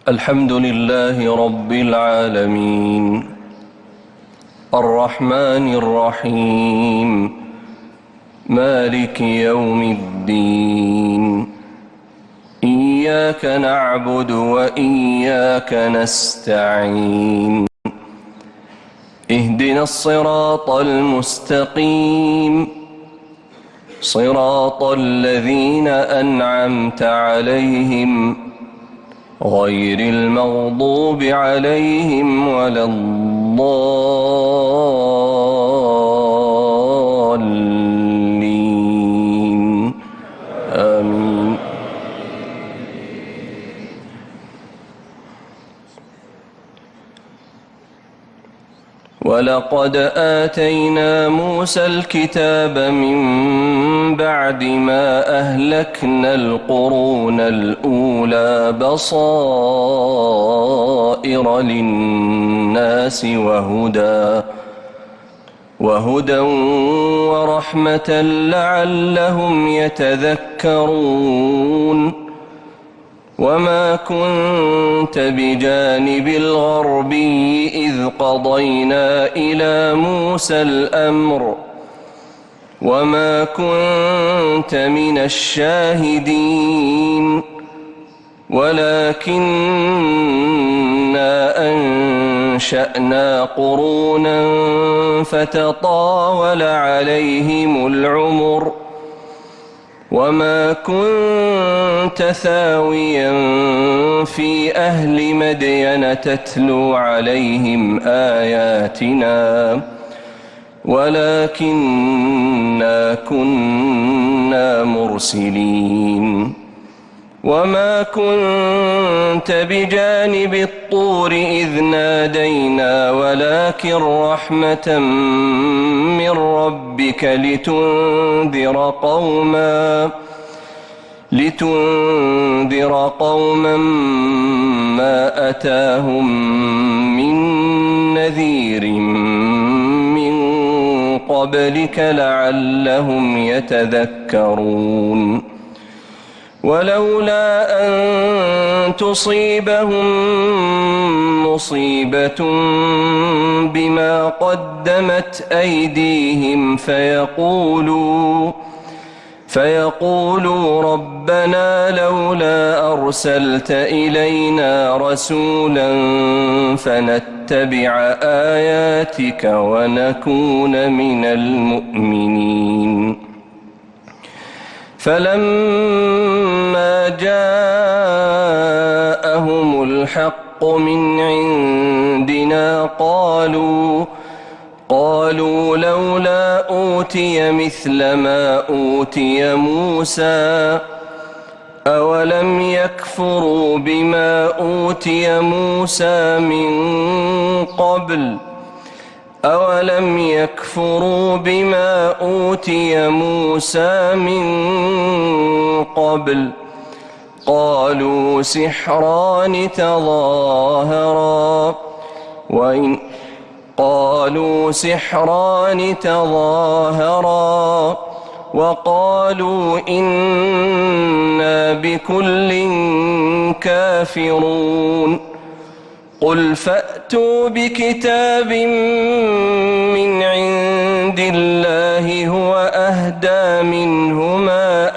الحمد لله رب العالمين الرحمن الرحيم مالك يوم الدين إياك نعبد وإياك نستعين اهدنا الصراط المستقيم صراط الذين أنعمت عليهم غير المغضوب عليهم ولا الضالين آمين. ولقد آتينا موسى الكتاب من بعد ما أهلكنا القرون الأولى بصائر للناس وهدى ورحمة لعلهم يتذكرون. وما كنت بجانب الغربي إذ قضينا إلى موسى الأمر وما كنت من الشاهدين ولكننا أنشأنا قرونا فتطاول عليهم العمر وما كنت ثاويا في أهل مدين تتلو عليهم آياتنا ولكننا كنا مرسلين. وما كنت بجانب الطور إذ نادينا ولكن رحمة من ربك لتنذر قوما ما أتاهم من نذير من قبلك لعلهم يتذكرون. ولولا أن تصيبهم مصيبة بما قدمت أيديهم فيقولوا ربنا لولا أرسلت إلينا رسولا فنتبع آياتك ونكون من المؤمنين. فلما جاءهم الحق من عندنا قالوا لولا أوتي مثل ما أوتي موسى أولم يكفروا بما أوتي موسى من قبل قالوا سحران تظاهرا وقالوا إنا بكل كافرون. قل فأتوا بكتاب من عند الله هو أهدى منهما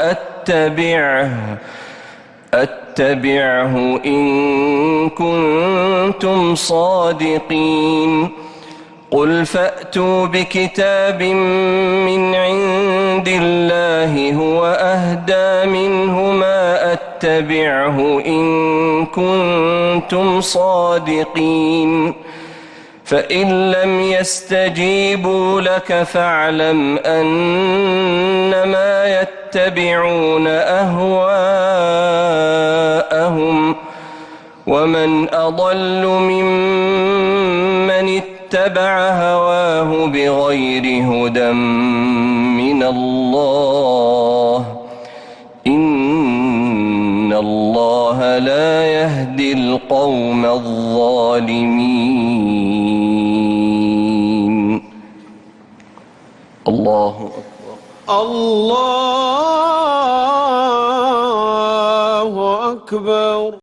أتبعه إن كنتم صادقين. قل فأتوا بكتاب من عند الله هو أهدى منهما أتبعه إن كنتم صادقين. فإن لم يستجيبوا لك فاعلم أنما يتبعون أهواءهم ومن أضل ممن اتبع هواه بغير هدى من الله إن الله لا يهدي القوم الظالمين. الله أكبر. الله أكبر.